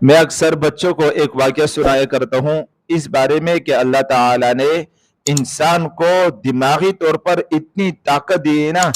میں اکثر بچوں کو ایک واقعہ سنایا کرتا ہوں اس بارے میں کہ اللہ تعالیٰ نے انسان کو دماغی طور پر اتنی طاقت دی ہے نا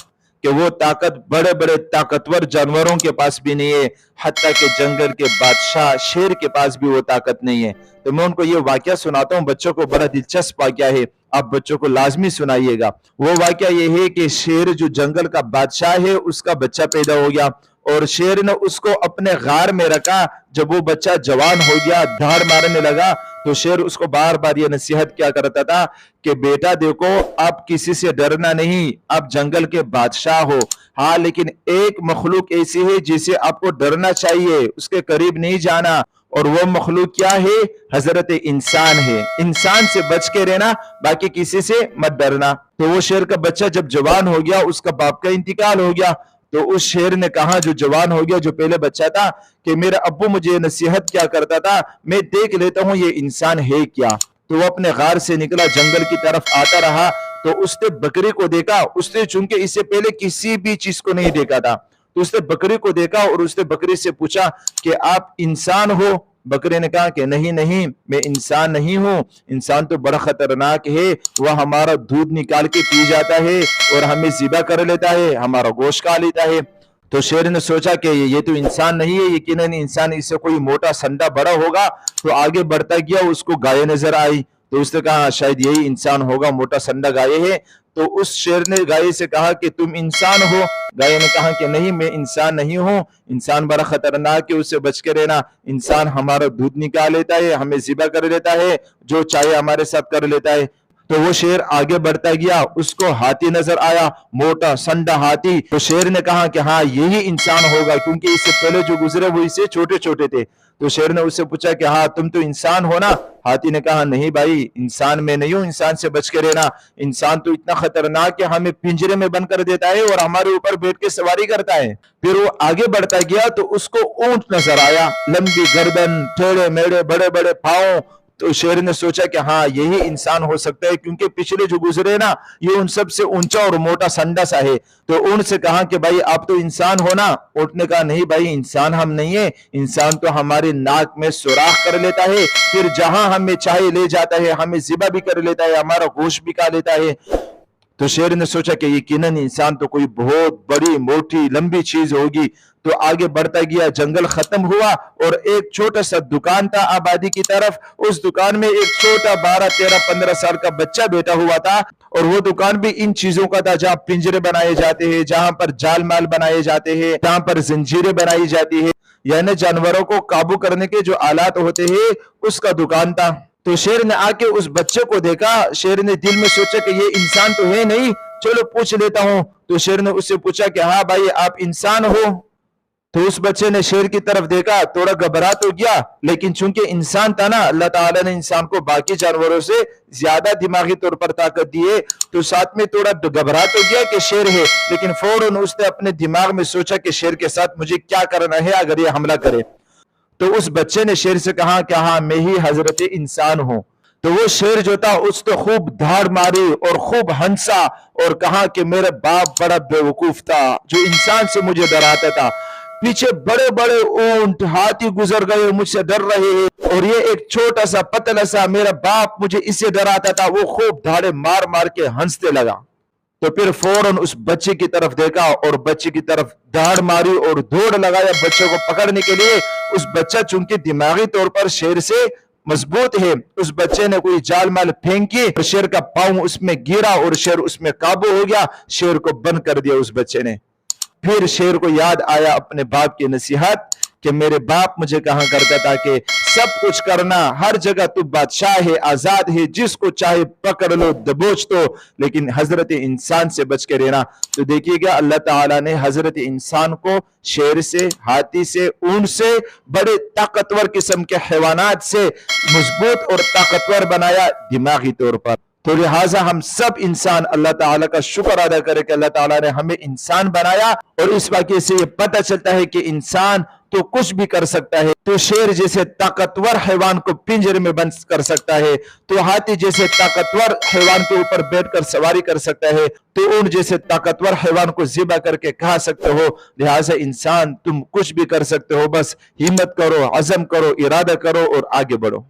کہ وہ طاقت بڑے بڑے طاقتور جانوروں کے پاس بھی نہیں ہے، حتیٰ کہ جنگل کے بادشاہ شیر کے پاس بھی وہ طاقت نہیں ہے۔ تو میں ان کو یہ واقعہ سناتا ہوں، بچوں کو بڑا دلچسپ واقعہ ہے، آپ بچوں کو لازمی سنائیے گا۔ وہ واقعہ یہ ہے کہ شیر جو جنگل کا بادشاہ ہے اس کا بچہ پیدا ہو گیا، اور شیر نے اس کو اپنے غار میں رکھا۔ جب وہ بچہ جوان ہو گیا، دھاڑ مارنے لگا، تو شیر اس کو بار بار یہ نصیحت کیا کرتا تھا کہ بیٹا دیکھو، آپ کسی سے ڈرنا نہیں، آپ جنگل کے بادشاہ ہو، ہاں لیکن ایک مخلوق ایسی ہے جسے آپ کو ڈرنا چاہیے، اس کے قریب نہیں جانا، اور وہ مخلوق کیا ہے؟ حضرت انسان ہے۔ انسان سے بچ کے رہنا، باقی کسی سے مت ڈرنا۔ تو وہ شیر کا بچہ جب جوان ہو گیا، اس کا باپ کا انتقال ہو گیا، تو اس شیر نے کہا، جو جوان ہو گیا، جو پہلے بچہ تھا، کہ میرا ابو مجھے نصیحت کیا کرتا تھا، میں دیکھ لیتا ہوں یہ انسان ہے کیا۔ تو وہ اپنے غار سے نکلا، جنگل کی طرف آتا رہا، تو اس نے بکری کو دیکھا۔ اس نے چونکہ اس سے پہلے کسی بھی چیز کو نہیں دیکھا تھا، تو اس نے بکری کو دیکھا اور اس نے بکری سے پوچھا کہ آپ انسان ہو؟ بکری نے کہا کہ نہیں نہیں، میں انسان نہیں ہوں، انسان تو بڑا خطرناک ہے، وہ ہمارا دودھ نکال کے پی جاتا ہے اور ہمیں ذبح کر لیتا ہے، ہمارا گوشت کھا لیتا ہے۔ تو شیر نے سوچا کہ یہ تو انسان نہیں ہے، یقیناً انسان اس سے کوئی موٹا سنڈا بڑا ہوگا۔ تو آگے بڑھتا گیا، اس کو گائے نظر آئی، تو اس نے کہا شاید یہی انسان ہوگا، موٹا سنڈا گائے ہے۔ تو اس شیر نے گائے سے کہا کہ تم انسان ہو؟ گائے نے کہا کہ نہیں، میں انسان نہیں ہوں، انسان بڑا خطرناک ہے، اس سے بچ کے رہنا، انسان ہمارا دودھ نکال لیتا ہے، ہمیں ذبح کر لیتا ہے، جو چاہے ہمارے ساتھ کر لیتا ہے۔ تو وہ شیر آگے بڑھتا گیا، اس کو ہاتھی نظر آیا، موٹا سنڈا ہاتھی۔ تو شیر نے کہا کہ ہاں یہی انسان ہوگا، کیونکہ اس سے پہلے جو گزرے وہ اس سے چھوٹے چھوٹے تھے۔ تو شیر نے اس سے پوچھا کہ ہاں تم تو انسان ہو نا؟ ہاتھی نے کہا نہیں بھائی، انسان میں نہیں ہوں، انسان سے بچ کے رہنا، انسان تو اتنا خطرناک کہ ہمیں پنجرے میں بند کر دیتا ہے اور ہمارے اوپر بیٹھ کے سواری کرتا ہے۔ پھر وہ آگے بڑھتا گیا تو اس کو اونٹ نظر آیا، لمبی گردن، ٹیڑھے میڑے، بڑے بڑے پاؤں۔ تو شیر نے سوچا کہ ہاں یہی انسان ہو سکتا ہے، کیونکہ پچھلے جو گزرے نا یہ ان سب سے اونچا اور موٹا سنڈا سا ہے۔ تو اونٹ سے کہا کہ بھائی آپ تو انسان ہو نا؟ اونٹ نے کہا نہیں بھائی، انسان ہم نہیں ہیں، انسان تو ہمارے ناک میں سوراخ کر لیتا ہے، پھر جہاں ہمیں چاہے لے جاتا ہے، ہمیں ذبح بھی کر لیتا ہے، ہمارا گوشت بھی کھا لیتا ہے۔ تو شیر نے سوچا کہ یقیناً انسان تو کوئی بہت بڑی موٹی لمبی چیز ہوگی۔ تو آگے بڑھتا گیا، جنگل ختم ہوا اور ایک چھوٹا سا دکان تھا آبادی کی طرف۔ اس دکان میں ایک چھوٹا 12 13 15 سال کا بچہ بیٹھا ہوا تھا، اور وہ دکان بھی ان چیزوں کا تھا جہاں پنجرے بنائے جاتے ہیں، جہاں پر جال مال بنائے جاتے ہیں، جہاں پر زنجیریں بنائی جاتی ہے، یعنی جانوروں کو قابو کرنے کے جو آلات ہوتے ہیں، اس کا دکان تھا۔ تو شیر نے آ کے اس بچے کو دیکھا، شیر نے دل میں سوچا کہ یہ انسان تو ہے نہیں، چلو پوچھ لیتا ہوں۔ تو شیر نے اس سے پوچھا کہ ہاں بھائی آپ انسان ہو؟ تو اس بچے نے شیر کی طرف دیکھا، تھوڑا گھبرا تو گیا، لیکن چونکہ انسان تھا نا، اللہ تعالیٰ نے انسان کو باقی جانوروں سے زیادہ دماغی طور پر طاقت دی ہے، تو ساتھ میں تھوڑا گھبرا تو گیا کہ شیر ہے، لیکن فوراً اس نے اپنے دماغ میں سوچا کہ شیر کے ساتھ مجھے کیا کرنا ہے اگر یہ حملہ کرے۔ تو اس بچے نے شیر سے کہا کہ ہاں میں ہی حضرت انسان ہوں۔ تو وہ شیر جو تھا اس تو خوب دھاڑ ماری اور خوب ہنسا اور کہا کہ میرا باپ بڑا بیوقوف تھا جو انسان سے مجھے ڈراتا تھا، پیچھے بڑے بڑے اونٹ ہاتھی گزر گئے، مجھ سے ڈر رہے ہیں، اور یہ ایک چھوٹا سا پتلا سا میرا باپ مجھے اس سے ڈراتا تھا۔ وہ خوب دھاڑے مار مار کے ہنستے لگا۔ تو پھر فوراً اس بچے کی طرف دیکھا اور بچے کی طرف دھاڑ ماری اور دوڑ لگایا بچے کو پکڑنے کے لیے۔ اس بچہ چونکہ دماغی طور پر شیر سے مضبوط ہے، اس بچے نے کوئی جال مال پھینکی اور شیر کا پاؤں اس میں گرا اور شیر اس میں قابو ہو گیا، شیر کو بند کر دیا اس بچے نے۔ پھر شیر کو یاد آیا اپنے باپ کی نصیحت کہ میرے باپ مجھے کہا کرتا تھا کہ سب کچھ کرنا، ہر جگہ تو بادشاہ ہے، آزاد ہے، جس کو چاہے پکڑ لو، دبوچ دو، لیکن حضرت انسان سے بچ کے رہنا۔ تو دیکھیے گا اللہ تعالیٰ نے حضرت انسان کو شیر سے، ہاتھی سے، اونٹ سے، بڑے طاقتور قسم کے حیوانات سے مضبوط اور طاقتور بنایا دماغی طور پر۔ تو لہٰذا ہم سب انسان اللہ تعالیٰ کا شکر ادا کرے کہ اللہ تعالیٰ نے ہمیں انسان بنایا، اور اس واقعے سے یہ پتہ چلتا ہے کہ انسان تو کچھ بھی کر سکتا ہے. تو شیر جیسے طاقتور حیوان کو پنجرے میں بند کر سکتا ہے, تو ہاتھی جیسے طاقتور حیوان کے اوپر بیٹھ کر سواری کر سکتا ہے, تو اونٹ جیسے طاقتور حیوان کو ذبح کر کے کھا سکتے ہو. لہٰذا انسان تم کچھ بھی کر سکتے ہو, بس ہمت کرو, عزم کرو, ارادہ کرو اور آگے بڑھو.